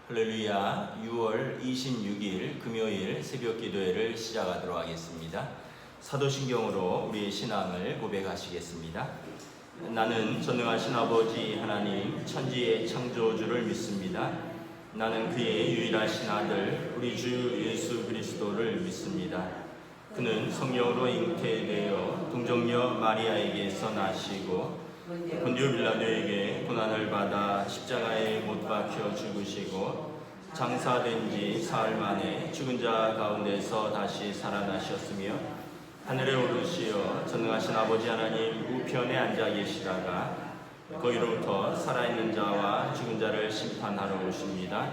할렐루야. 6월 26일 금요일 새벽 기도회를 시작하도록 하겠습니다. 사도신경으로 우리의 신앙을 고백하시겠습니다. 나는 전능하신 아버지 하나님 천지의 창조주를 믿습니다. 나는 그의 유일하신 아들 우리 주 예수 그리스도를 믿습니다. 그는 성령으로 잉태되어 동정녀 마리아에게서 나시고 본디오 빌라도에게 고난을 받아 십자가에 못 박혀 죽으시고 장사된 지 사흘 만에 죽은 자 가운데서 다시 살아나셨으며 하늘에 오르시어 전능하신 아버지 하나님 우편에 앉아 계시다가 거기로부터 살아있는 자와 죽은 자를 심판하러 오십니다.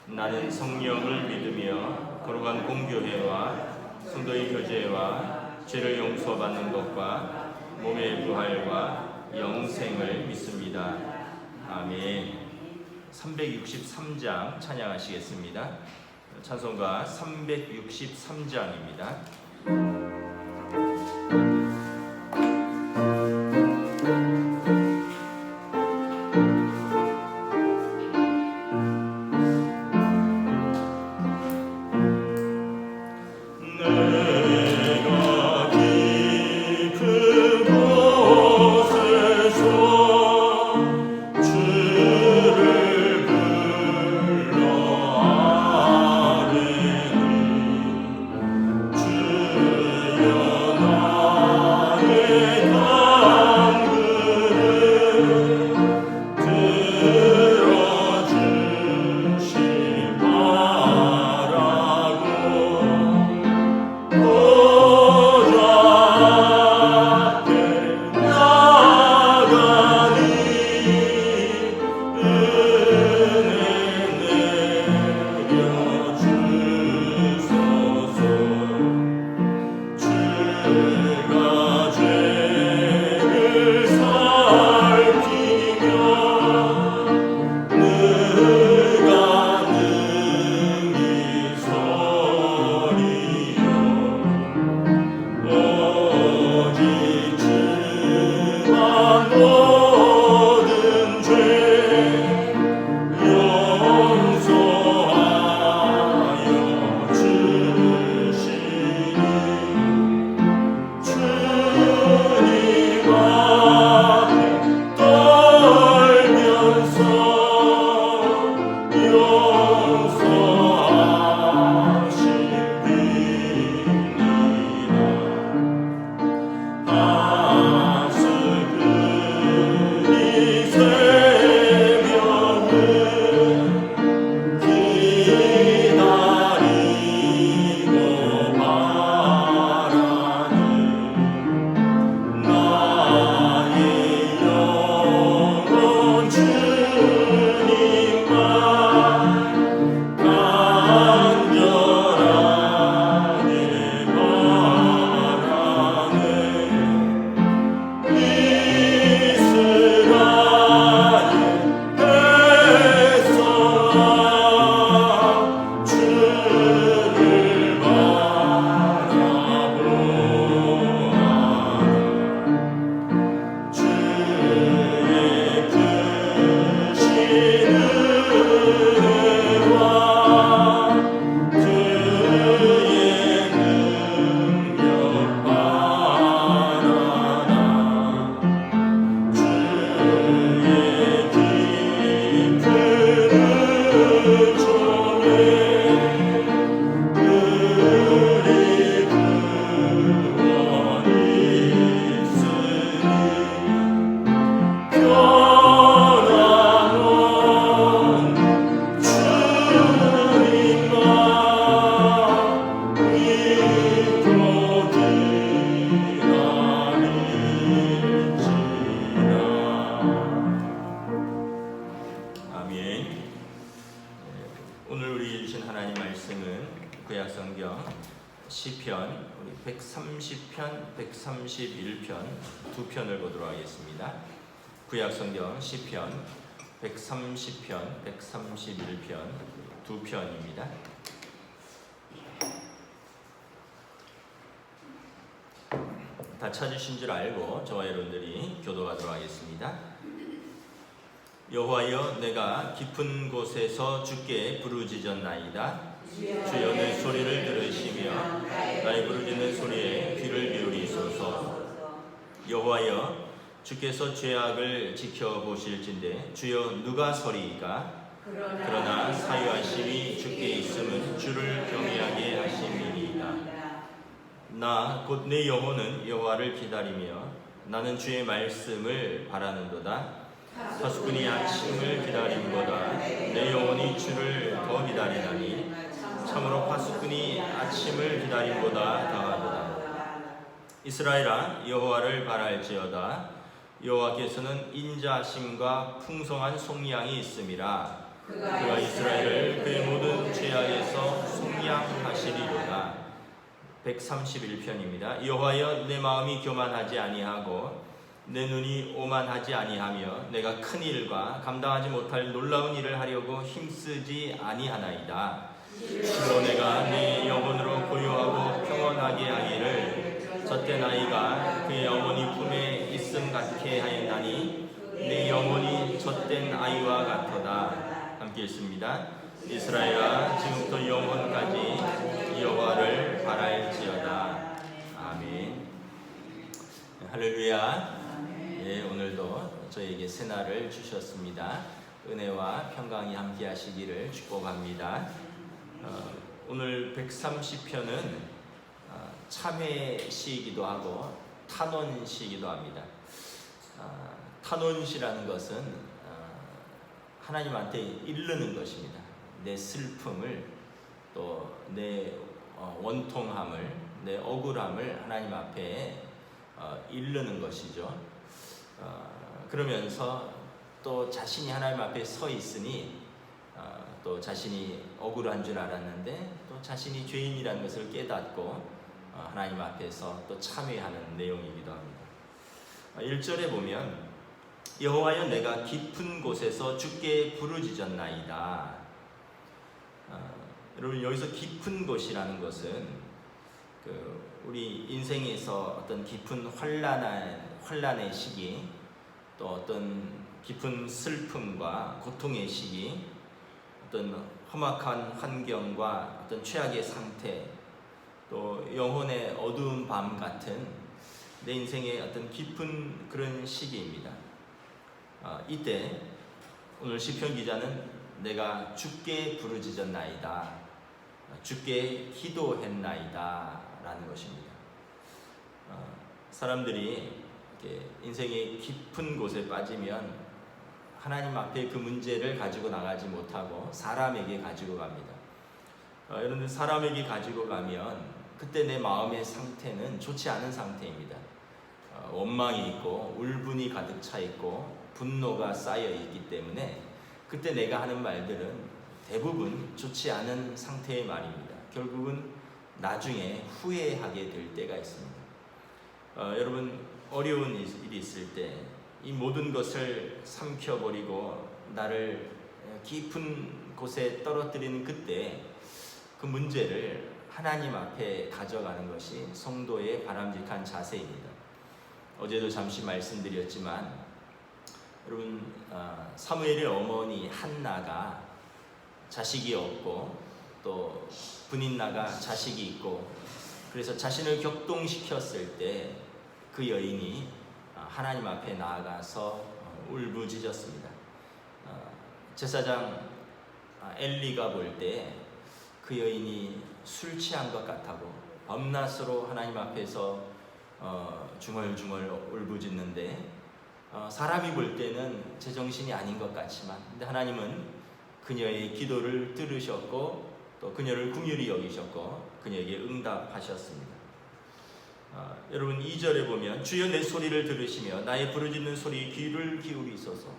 나는 성령을 믿으며 거룩한 공교회와 성도의 교제와 죄를 용서받는 것과 몸의 부활과 영생을 믿습니다. 아멘. 363장 찬양하시겠습니다. 찬송가 363장입니다. 시편 130편, 131편 두 편을 보도록 하겠습니다. 구약성경 시편 130편, 131편 두 편입니다. 다 찾으신 줄 알고 저와 여러분들이 교도하도록 하겠습니다. 여호와여 내가 깊은 곳에서 주께 부르짖었나이다. 주여 내 소리를 들으시며 나의 부르짖는 소리에 귀를 기울이소서. 여호와여 주께서 죄악을 지켜보실진대 주여 누가 서리이까? 그러나 사유하심이 주께 있음은 주를 경외하게 하심이니이다. 나 곧 내 영혼은 여호와를 기다리며 나는 주의 말씀을 바라는도다. 파수꾼이 아침을 기다림보다 내 영혼이 주를 더 기다리나니 참으로 파수꾼이 아침을 기다림보다 더하도다. 이스라엘아 여호와를 바랄지어다. 여호와께서는 인자하심과 풍성한 속량이 있음이라. 그가 이스라엘을 그의 모든 죄악에서 속량하시리로다. 131편입니다. 여호와여 내 마음이 교만하지 아니하고 내 눈이 오만하지 아니하며 내가 큰 일과 감당하지 못할 놀라운 일을 하려고 힘쓰지 아니하나이다. 주로 내가 내 영혼으로 고요하고 평온하게 하기를 젖된 아이가 그의 어머니 품에 있음 같게 하였나니 내 영혼이 젖된 아이와 같도다. 함께 읽습니다. 이스라엘아 지금부터 영원까지 여호와를 바랄지어다. 아멘. 할렐루야. 예, 오늘도 저에게 새날을 주셨습니다. 은혜와 평강이 함께 하시기를 축복합니다. 오늘 130편은 참회시이기도 하고 탄원시이기도 합니다. 탄원시라는 것은 하나님한테 이르는 것입니다. 내 슬픔을 또 내 원통함을 내 억울함을 하나님 앞에 이르는 것이죠. 그러면서 또 자신이 하나님 앞에 서 있으니 또 자신이 억울한 줄 알았는데 또 자신이 죄인이라는 것을 깨닫고 하나님 앞에서 또 참회하는 내용이기도 합니다. 1절에 보면 여호와여 내가 깊은 곳에서 주께 부르짖었나이다. 여러분 여기서 깊은 곳이라는 것은 우리 인생에서 어떤 깊은 환난의 시기 또 어떤 깊은 슬픔과 고통의 시기 어떤 험악한 환경과 어떤 최악의 상태 또 영혼의 어두운 밤 같은 내 인생의 어떤 깊은 그런 시기입니다. 이때 오늘 시편 기자는 내가 주께 부르짖었나이다. 주께 기도했나이다 라는 것입니다. 사람들이 이렇게 인생의 깊은 곳에 빠지면 하나님 앞에 그 문제를 가지고 나가지 못하고 사람에게 가지고 갑니다. 여러분들 사람에게 가지고 가면 그때 내 마음의 상태는 좋지 않은 상태입니다. 원망이 있고 울분이 가득 차 있고 분노가 쌓여 있기 때문에 그때 내가 하는 말들은 대부분 좋지 않은 상태의 말입니다. 결국은 나중에 후회하게 될 때가 있습니다. 여러분 어려운 일이 있을 때 이 모든 것을 삼켜버리고 나를 깊은 곳에 떨어뜨리는 그때 그 문제를 하나님 앞에 가져가는 것이 성도의 바람직한 자세입니다. 어제도 잠시 말씀드렸지만 여러분 사무엘의 어머니 한나가 자식이 없고 또 분인나가 자식이 있고 그래서 자신을 격동시켰을 때 그 여인이 하나님 앞에 나아가서 울부짖었습니다. 제사장 엘리가 볼 때 그 여인이 술 취한 것 같다고 밤낮으로 하나님 앞에서 중얼중얼 울부짖는데 사람이 볼 때는 제정신이 아닌 것 같지만 근데 하나님은 그녀의 기도를 들으셨고 또 그녀를 긍휼히 여기셨고 그녀에게 응답하셨습니다. 여러분 2절에 보면 주여 내 소리를 들으시며 나의 부르짖는 소리에 귀를 기울이소서.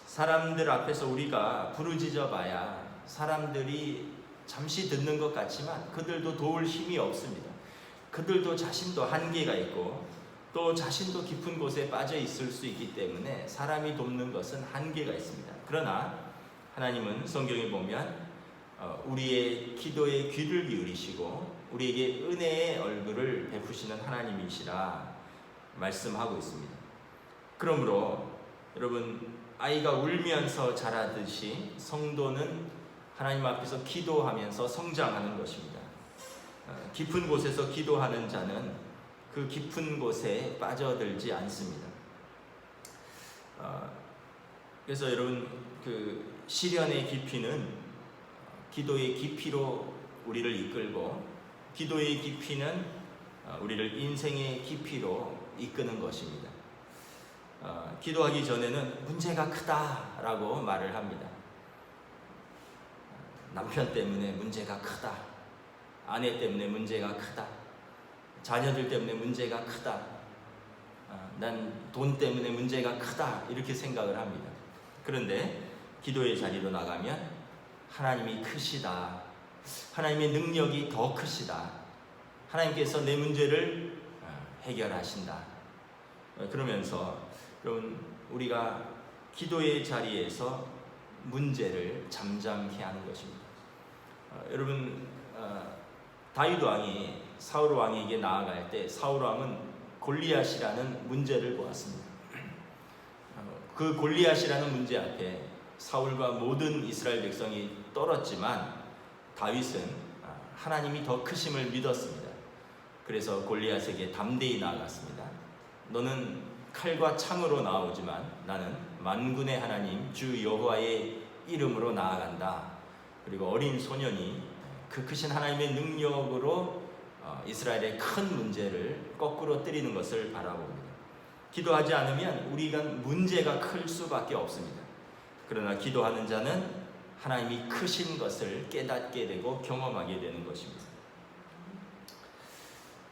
사람들 앞에서 우리가 부르짖어 봐야 사람들이 잠시 듣는 것 같지만 그들도 도울 힘이 없습니다. 그들도 자신도 한계가 있고 또 자신도 깊은 곳에 빠져 있을 수 있기 때문에 사람이 돕는 것은 한계가 있습니다. 그러나 하나님은 성경에 보면 우리의 기도에 귀를 기울이시고 우리에게 은혜의 얼굴을 베푸시는 하나님이시라 말씀하고 있습니다. 그러므로 여러분 아이가 울면서 자라듯이 성도는 하나님 앞에서 기도하면서 성장하는 것입니다. 깊은 곳에서 기도하는 자는 그 깊은 곳에 빠져들지 않습니다. 그래서 여러분, 그 시련의 깊이는 기도의 깊이로 우리를 이끌고, 기도의 깊이는 우리를 인생의 깊이로 이끄는 것입니다. 기도하기 전에는 문제가 크다라고 말을 합니다. 남편 때문에 문제가 크다, 아내 때문에 문제가 크다, 자녀들 때문에 문제가 크다, 난 돈 때문에 문제가 크다, 이렇게 생각을 합니다. 그런데 기도의 자리로 나가면 하나님이 크시다, 하나님의 능력이 더 크시다, 하나님께서 내 문제를 해결하신다. 그러면서 여러분, 우리가 기도의 자리에서 문제를 잠잠케 하는 것입니다. 여러분, 다윗 왕이 사울 왕에게 나아갈 때 사울 왕은 골리앗이라는 문제를 보았습니다. 그 골리앗이라는 문제 앞에 사울과 모든 이스라엘 백성이 떨었지만 다윗은 하나님이 더 크심을 믿었습니다. 그래서 골리앗에게 담대히 나아갔습니다. 너는 칼과 창으로 나오지만 나는 만군의 하나님 주 여호와의 이름으로 나아간다. 그리고 어린 소년이 그 크신 하나님의 능력으로 이스라엘의 큰 문제를 거꾸로 때리는 것을 바라봅니다. 기도하지 않으면 우리가 문제가 클 수밖에 없습니다. 그러나 기도하는 자는 하나님이 크신 것을 깨닫게 되고 경험하게 되는 것입니다.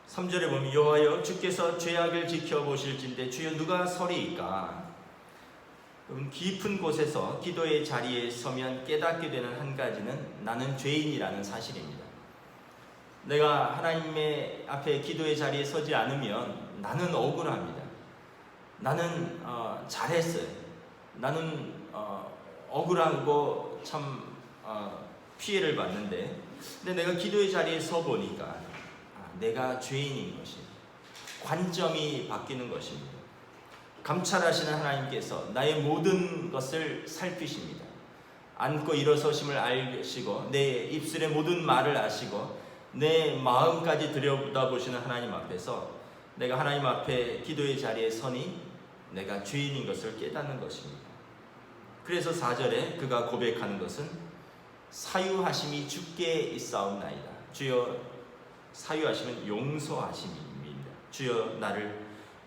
3절에 보면 여호와여 주께서 죄악을 지켜보실진대 주여 누가 서리이까. 깊은 곳에서 기도의 자리에 서면 깨닫게 되는 한 가지는 나는 죄인이라는 사실입니다. 내가 하나님의 앞에 기도의 자리에 서지 않으면 나는 억울합니다. 나는 잘했어요. 나는 억울하고 참 피해를 받는데, 근데 내가 기도의 자리에 서 보니까 내가 죄인인 것이, 관점이 바뀌는 것입니다. 감찰하시는 하나님께서 나의 모든 것을 살피십니다. 앉고 일어서심을 아시고 내 입술의 모든 말을 아시고 내 마음까지 들여다보시는 하나님 앞에서 내가 하나님 앞에 기도의 자리에 서니 내가 죄인인 것을 깨닫는 것입니다. 그래서 4절에 그가 고백하는 것은 사유하심이 주께 있사옵나이다. 주여, 사유하시면 용서하심입니다. 주여 나를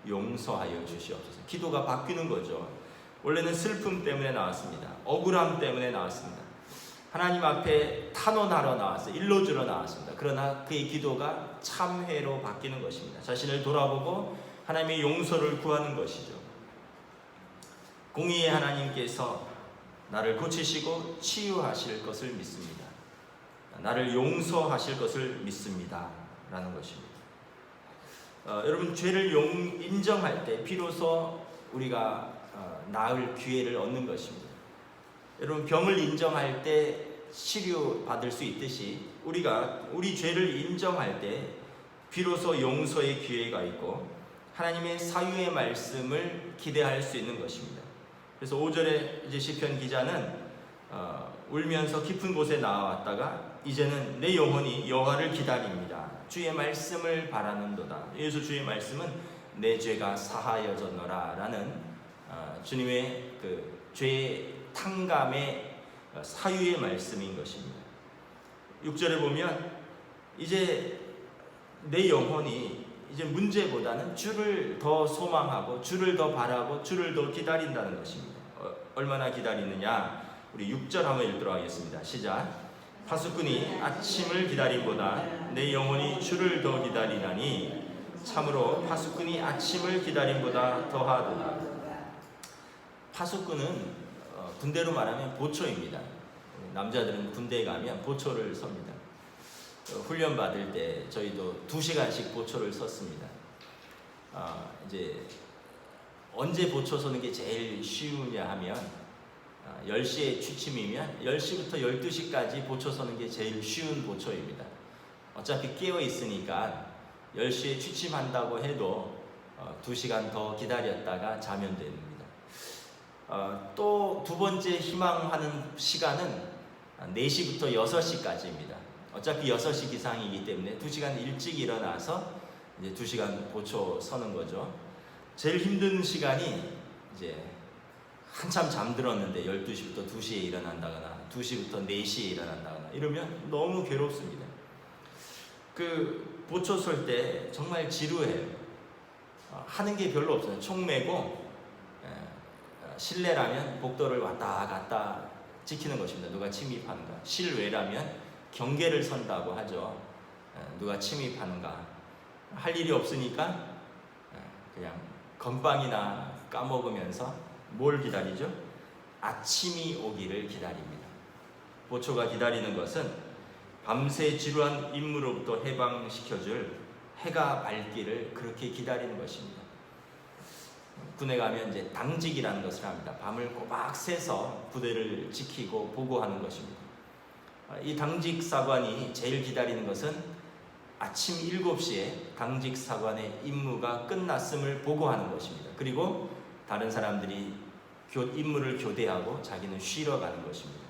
용서하여 주시옵소서. 기도가 바뀌는 거죠. 원래는 슬픔 때문에 나왔습니다. 억울함 때문에 나왔습니다. 하나님 앞에 탄원하러 나왔어요. 일러주러 나왔습니다. 그러나 그의 기도가 참회로 바뀌는 것입니다. 자신을 돌아보고 하나님의 용서를 구하는 것이죠. 공의의 하나님께서 나를 고치시고 치유하실 것을 믿습니다. 나를 용서하실 것을 믿습니다. 라는 것입니다. 여러분, 죄를 인정할 때 비로소 우리가 나을 기회를 얻는 것입니다. 여러분, 병을 인정할 때 치료받을 수 있듯이 우리가 우리 죄를 인정할 때 비로소 용서의 기회가 있고 하나님의 사유의 말씀을 기대할 수 있는 것입니다. 그래서 5절에 이제 시편 기자는 울면서 깊은 곳에 나왔다가 이제는 내 영혼이 여호와를 기다립니다. 주의 말씀을 바라는도다. 여기서 주의 말씀은 내 죄가 사하여졌노라 라는 주님의 그 죄의 탕감의 사유의 말씀인 것입니다. 6절에 보면 이제 내 영혼이 이제 문제보다는 주를 더 소망하고 주를 더 바라고 주를 더 기다린다는 것입니다. 얼마나 기다리느냐? 우리 6절 한번 읽도록 하겠습니다. 시작. 파수꾼이 아침을 기다림보다 내 영혼이 주를 더 기다리나니 참으로 파수꾼이 아침을 기다림보다 더하도다. 파수꾼은 군대로 말하면 보초입니다. 남자들은 군대에 가면 보초를 섭니다. 훈련 받을 때 저희도 2시간씩 보초를 섰습니다. 이제 언제 보초 서는 게 제일 쉬우냐 하면 10시에 취침이면 10시부터 12시까지 보초 서는 게 제일 쉬운 보초입니다. 어차피 깨어 있으니까 10시에 취침한다고 해도 2시간 더 기다렸다가 자면 됩니다. 또 두 번째 희망하는 시간은 4시부터 6시까지입니다. 어차피 6시 기상이기 때문에 2시간 일찍 일어나서 이제 2시간 보초 서는 거죠. 제일 힘든 시간이 이제 한참 잠들었는데 12시부터 2시에 일어난다거나 2시부터 4시에 일어난다거나 이러면 너무 괴롭습니다. 그 보초 설 때 정말 지루해요. 하는 게 별로 없어요. 총 메고 실내라면 복도를 왔다 갔다 지키는 것입니다. 누가 침입하는가. 실외라면 경계를 선다고 하죠. 누가 침입하는가. 할 일이 없으니까 그냥 건빵이나 까먹으면서 뭘 기다리죠? 아침이 오기를 기다립니다. 보초가 기다리는 것은 밤새 지루한 임무로부터 해방시켜줄 해가 밝기를 그렇게 기다리는 것입니다. 군에 가면 이제 당직이라는 것을 합니다. 밤을 꼬박 새서 부대를 지키고 보고하는 것입니다. 이 당직 사관이 제일 기다리는 것은 아침 7시에 당직 사관의 임무가 끝났음을 보고하는 것입니다. 그리고 다른 사람들이 임무를 교대하고 자기는 쉬러 가는 것입니다.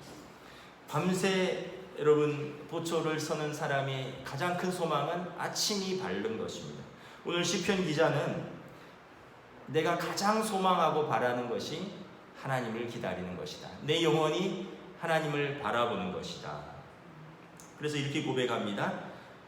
밤새 여러분 보초를 서는 사람의 가장 큰 소망은 아침이 밝는 것입니다. 오늘 시편 기자는 내가 가장 소망하고 바라는 것이 하나님을 기다리는 것이다. 내 영혼이 하나님을 바라보는 것이다. 그래서 이렇게 고백합니다.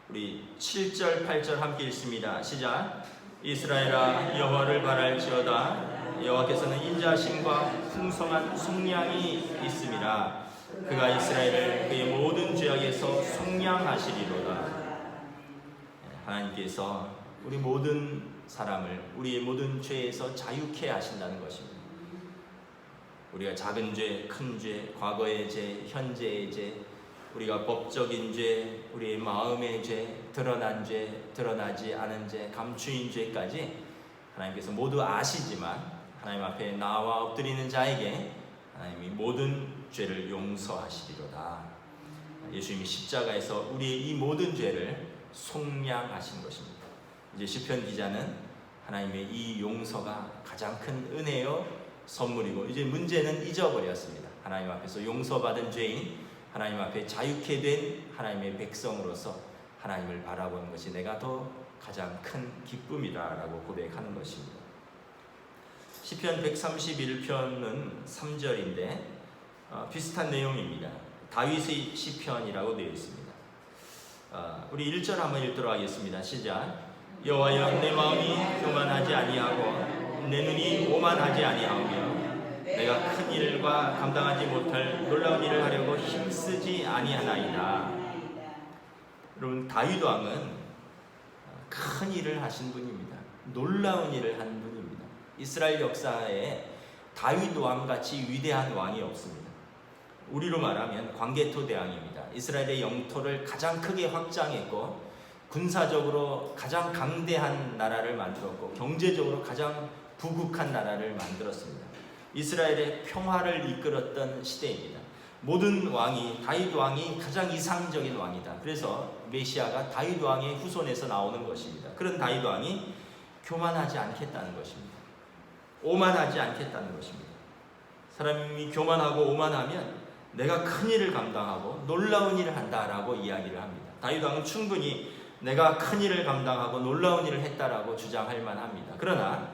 우리 7절, 8절 함께 읽습니다. 시작. 이스라엘아 여호와를 바랄지어다. 여호와께서는 인자심과 풍성한 속량이 있음이라. 그가 이스라엘을 그의 모든 죄악에서 속량하시리로다. 하나님께서 우리 모든 사람을 우리의 모든 죄에서 자유케 하신다는 것입니다. 우리가 작은 죄, 큰 죄, 과거의 죄, 현재의 죄, 우리가 법적인 죄, 우리의 마음의 죄, 드러난 죄, 드러나지 않은 죄, 감추인 죄까지 하나님께서 모두 아시지만 하나님 앞에 나와 엎드리는 자에게 하나님이 모든 죄를 용서하시리로다. 예수님이 십자가에서 우리의 이 모든 죄를 속량하신 것입니다. 이제 시편 기자는 하나님의 이 용서가 가장 큰 은혜요 선물이고 이제 문제는 잊어버렸습니다. 하나님 앞에서 용서받은 죄인, 하나님 앞에 자유케 된 하나님의 백성으로서 하나님을 바라보는 것이 내가 더 가장 큰 기쁨이다라고 고백하는 것입니다. 시편 131편은 3절인데 비슷한 내용입니다. 다윗의 시편이라고 되어 있습니다. 우리 1절 한번 읽도록 하겠습니다. 시작. 여호와여 내 마음이 교만하지 아니하고 내 눈이 오만하지 아니하오며 내가 큰 일과 감당하지 못할 놀라운 일을 하려고 힘쓰지 아니하나이다. 여러분 다윗 왕은 큰 일을 하신 분입니다. 놀라운 일을 한 분입니다. 이스라엘 역사에 다윗 왕같이 위대한 왕이 없습니다. 우리로 말하면 광개토 대왕입니다. 이스라엘의 영토를 가장 크게 확장했고 군사적으로 가장 강대한 나라를 만들었고 경제적으로 가장 부국한 나라를 만들었습니다. 이스라엘의 평화를 이끌었던 시대입니다. 모든 왕이 다윗 왕이 가장 이상적인 왕이다. 그래서 메시아가 다윗 왕의 후손에서 나오는 것입니다. 그런 다윗 왕이 교만하지 않겠다는 것입니다. 오만하지 않겠다는 것입니다. 사람이 교만하고 오만하면 내가 큰 일을 감당하고 놀라운 일을 한다라고 이야기를 합니다. 다윗 왕은 충분히 내가 큰 일을 감당하고 놀라운 일을 했다라고 주장할 만합니다. 그러나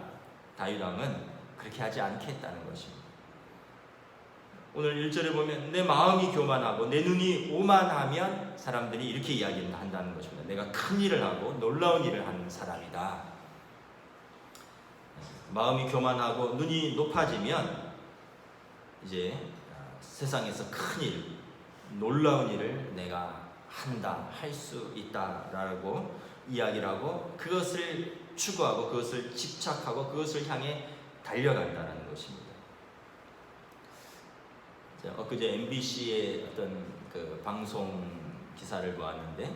다윗 왕은 그렇게 하지 않겠다는 것입니다. 오늘 1절에 보면 내 마음이 교만하고 내 눈이 오만하면 사람들이 이렇게 이야기를 한다는 것입니다. 내가 큰 일을 하고 놀라운 일을 하는 사람이다. 마음이 교만하고 눈이 높아지면 이제 세상에서 큰 일, 놀라운 일을 내가 한다, 할 수 있다라고 이야기를 하고 그것을 추구하고 그것을 집착하고 그것을 향해 달려간다는 것입니다. 엊그제 MBC의 어떤 그 방송 기사를 보았는데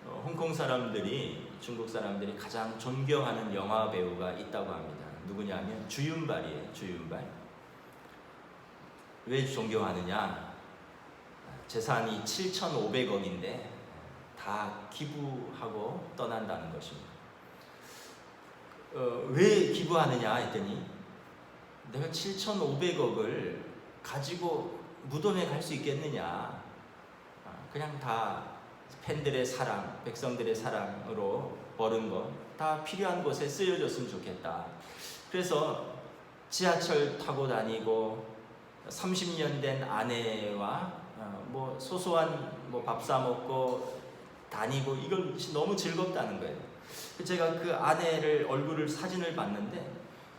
홍콩 사람들이 중국 사람들이 가장 존경하는 영화 배우가 있다고 합니다. 누구냐면 주윤발이에요. 주윤발. 왜 존경하느냐? 재산이 7,500억인데 다 기부하고 떠난다는 것입니다. 왜 기부하느냐 했더니 내가 7,500억을 가지고 무덤에 갈 수 있겠느냐. 그냥 다 팬들의 사랑, 백성들의 사랑으로 버는 거 다 필요한 곳에 쓰여졌으면 좋겠다. 그래서 지하철 타고 다니고 30년 된 아내와 뭐 소소한 뭐 밥 사 먹고 다니고 이건 너무 즐겁다는 거예요. 제가 그 아내를 얼굴을 사진을 봤는데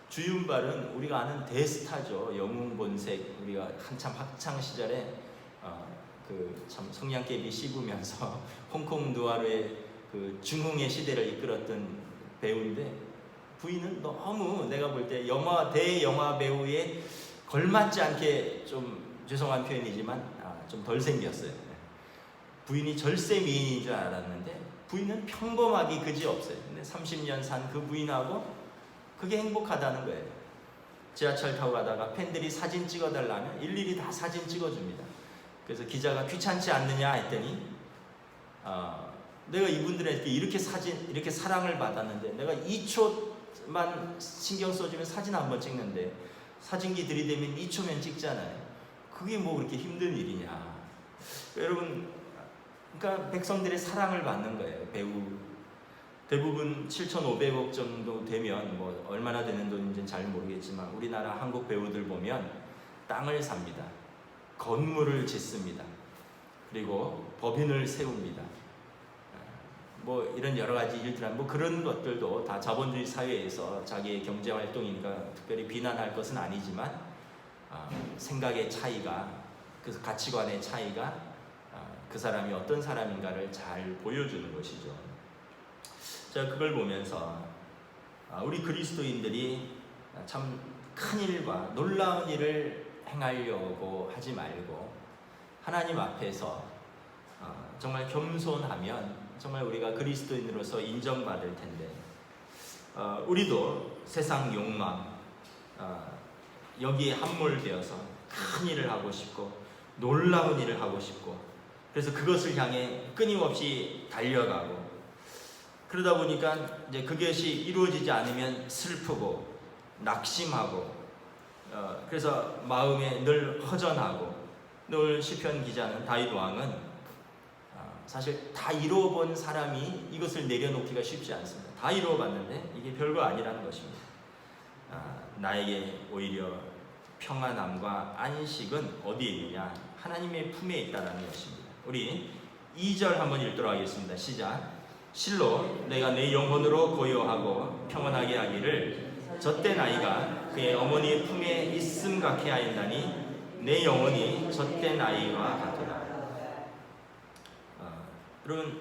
주윤발은 우리가 아는 대스타죠. 영웅본색. 우리가 한참 학창 시절에 그 참 성냥개비 씹으면서 홍콩 누아르의 그 중흥의 시대를 이끌었던 배우인데 부인은 너무 내가 볼 때 대영화 배우에 걸맞지 않게, 좀 죄송한 표현이지만 좀 덜 생겼어요. 부인이 절세 미인인 줄 알았는데 부인은 평범하기 그지없어요. 근데 30년 산 그 부인하고 그게 행복하다는 거예요. 지하철 타고 가다가 팬들이 사진 찍어달라면 일일이 다 사진 찍어줍니다. 그래서 기자가 귀찮지 않느냐 했더니 내가 이분들에게 이렇게 사랑을 받았는데 내가 2초만 신경 써주면 사진 한번 찍는데 사진기 들이대면 2초면 찍잖아요. 그게 뭐 그렇게 힘든 일이냐. 여러분, 그러니까 백성들의 사랑을 받는 거예요. 배우 대부분 7,500억 정도 되면 뭐 얼마나 되는 돈인지는 잘 모르겠지만 우리나라 한국 배우들 보면 땅을 삽니다. 건물을 짓습니다. 그리고 법인을 세웁니다. 뭐 이런 여러 가지 일들, 뭐 그런 것들도 다 자본주의 사회에서 자기의 경제 활동이니까 특별히 비난할 것은 아니지만 생각의 차이가, 그 가치관의 차이가 그 사람이 어떤 사람인가를 잘 보여주는 것이죠. 제가 그걸 보면서 우리 그리스도인들이 참 큰 일과 놀라운 일을 행하려고 하지 말고 하나님 앞에서 정말 겸손하면 정말 우리가 그리스도인으로서 인정받을 텐데, 우리도 세상 욕망 여기에 함몰되어서 큰 일을 하고 싶고 놀라운 일을 하고 싶고, 그래서 그것을 향해 끊임없이 달려가고, 그러다 보니까 이제 그것이 이루어지지 않으면 슬프고 낙심하고, 그래서 마음에 늘 허전하고, 늘 시편 기자는 다윗 왕은 사실 다 이루어본 사람이 이것을 내려놓기가 쉽지 않습니다. 다 이루어봤는데 이게 별거 아니라는 것입니다. 나에게 오히려 평안함과 안식은 어디에 있느냐? 하나님의 품에 있다는 것입니다. 우리 2절 한번 읽도록 하겠습니다. 시작. 실로 내가 내 영혼으로 고요하고 평안하게 하기를 젖된 아이가 그의 어머니의 품에 있음 같게 하였나니 내 영혼이 젖된 아이와 같도다. 여러분,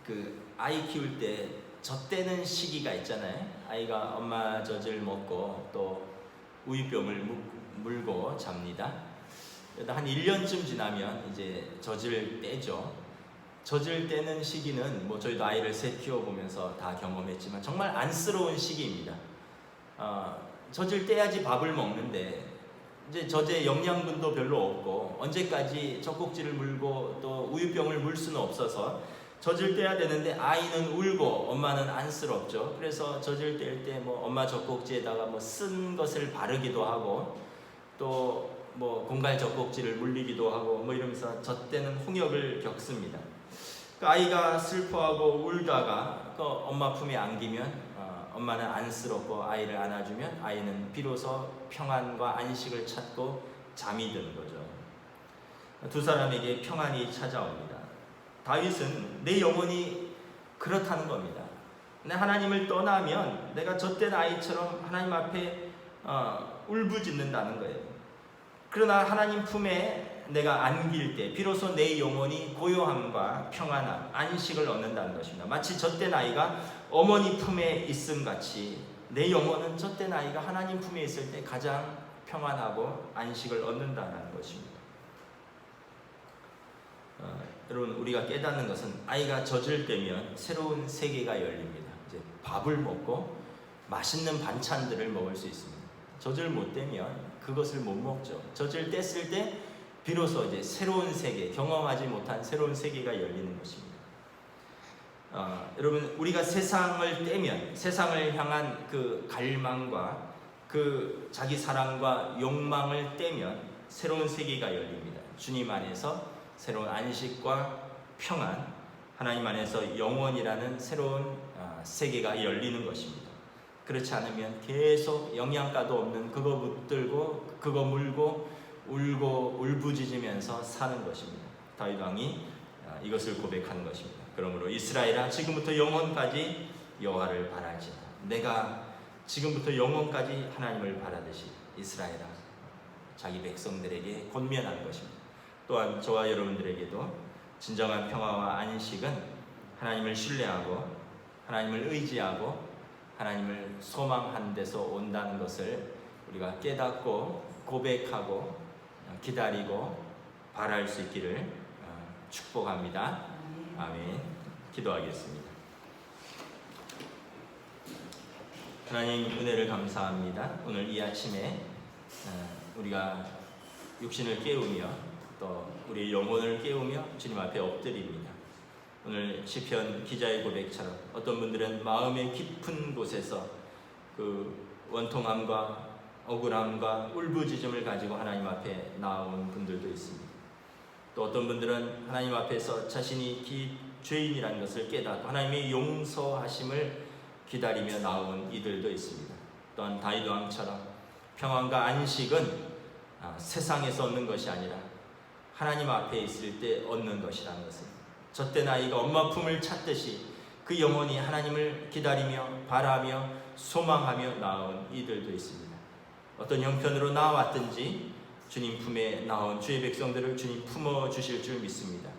그 아이 키울 때 젖대는 시기가 있잖아요. 아이가 엄마 젖을 먹고 또 우유병을 물고 잡니다. 한 1년쯤 지나면 이제 젖을 떼죠. 젖을 떼는 시기는 뭐 저희도 아이를 셋 키워보면서 다 경험했지만 정말 안쓰러운 시기입니다. 젖을 떼야지 밥을 먹는데 이제 젖에 영양분도 별로 없고 언제까지 젖꼭지를 물고 또 우유병을 물 수는 없어서 젖을 떼야 되는데 아이는 울고 엄마는 안쓰럽죠. 그래서 젖을 뗄 때 뭐 엄마 젖꼭지에다가 뭐 쓴 것을 바르기도 하고 또 뭐 공갈 젖꼭지를 물리기도 하고 뭐 이러면서 젖대는 홍역을 겪습니다. 그 아이가 슬퍼하고 울다가 그 엄마 품에 안기면 엄마는 안쓰럽고 아이를 안아주면 아이는 비로소 평안과 안식을 찾고 잠이 드는 거죠. 두 사람에게 평안이 찾아옵니다. 다윗은 내 영혼이 그렇다는 겁니다. 내 하나님을 떠나면 내가 젖된 아이처럼 하나님 앞에 울부짖는다는 거예요. 그러나 하나님 품에 내가 안길 때 비로소 내 영혼이 고요함과 평안함, 안식을 얻는다는 것입니다. 마치 젖된 아이가 어머니 품에 있음 같이 내 영혼은 젖된 아이가 하나님 품에 있을 때 가장 평안하고 안식을 얻는다는 것입니다. 여러분, 우리가 깨닫는 것은 아이가 젖을 떼면 새로운 세계가 열립니다. 이제 밥을 먹고 맛있는 반찬들을 먹을 수 있습니다. 젖을 못 떼면 그것을 못 먹죠. 젖을 뗐을 때 비로소 이제 새로운 세계, 경험하지 못한 새로운 세계가 열리는 것입니다. 여러분, 우리가 세상을 떼면 세상을 향한 그 갈망과 그 자기 사랑과 욕망을 떼면 새로운 세계가 열립니다. 주님 안에서 새로운 안식과 평안, 하나님 안에서 영원이라는 새로운 세계가 열리는 것입니다. 그렇지 않으면 계속 영양가도 없는 그거 붙들고 그거 물고 울고 울부짖으면서 사는 것입니다. 다윗 왕이 이것을 고백하는 것입니다. 그러므로 이스라엘아, 지금부터 영원까지 여호와를 바라지다. 내가 지금부터 영원까지 하나님을 바라듯이 이스라엘아, 자기 백성들에게 권면하는 것입니다. 또한 저와 여러분들에게도 진정한 평화와 안식은 하나님을 신뢰하고 하나님을 의지하고 하나님을 소망하는 데서 온다는 것을 우리가 깨닫고 고백하고 기다리고 바랄 수 있기를 축복합니다. 아멘. 기도하겠습니다. 하나님 은혜를 감사합니다. 오늘 이 아침에 우리가 육신을 깨우며 또 우리의 영혼을 깨우며 주님 앞에 엎드립니다. 오늘 시편 기자의 고백처럼 어떤 분들은 마음의 깊은 곳에서 그 원통함과 억울함과 울부짖음을 가지고 하나님 앞에 나온 분들도 있습니다. 또 어떤 분들은 하나님 앞에서 자신이 죄인이라는 것을 깨닫고 하나님의 용서하심을 기다리며 나온 이들도 있습니다. 또한 다윗 왕처럼 평안과 안식은 세상에서 얻는 것이 아니라 하나님 앞에 있을 때 얻는 것이라는 것을, 젖된 아이가 엄마 품을 찾듯이 그 영혼이 하나님을 기다리며 바라며 소망하며 나온 이들도 있습니다. 어떤 형편으로 나왔든지 주님 품에 나온 주의 백성들을 주님 품어주실 줄 믿습니다.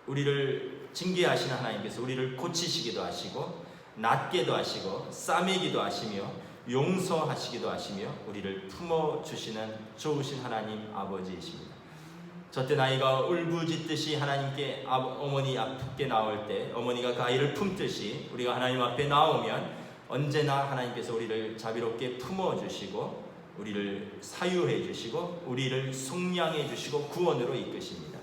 우리를 징계하시는 하나님께서 우리를 고치시기도 하시고 낫게도 하시고 싸매기도 하시며 용서하시기도 하시며 우리를 품어주시는 좋으신 하나님 아버지이십니다. 젖된 아이가 울부짖듯이 하나님께 어머니 앞에 나올 때 어머니가 그 아이를 품듯이 우리가 하나님 앞에 나오면 언제나 하나님께서 우리를 자비롭게 품어주시고 우리를 사유해 주시고 우리를 속량해 주시고 구원으로 이끄십니다.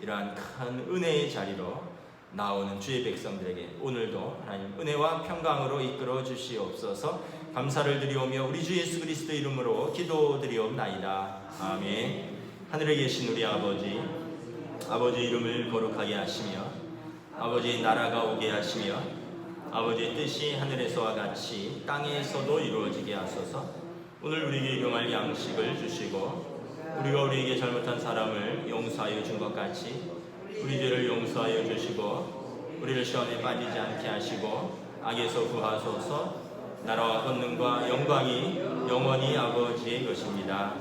이러한 큰 은혜의 자리로 나오는 주의 백성들에게 오늘도 하나님 은혜와 평강으로 이끌어 주시옵소서. 감사를 드리오며 우리 주 예수 그리스도 이름으로 기도드리옵나이다. 아멘. 하늘에 계신 우리 아버지, 아버지 이름을 거룩하게 하시며 아버지 나라가 오게 하시며 아버지의 뜻이 하늘에서와 같이 땅에서도 이루어지게 하소서. 오늘 우리에게 일용할 양식을 주시고 우리가 우리에게 잘못한 사람을 용서하여 준 것 같이 우리 죄를 용서하여 주시고 우리를 시험에 빠지지 않게 하시고 악에서 구하소서. 나라와 권능과 영광이 영원히 아버지의 것입니다.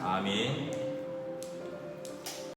아멘.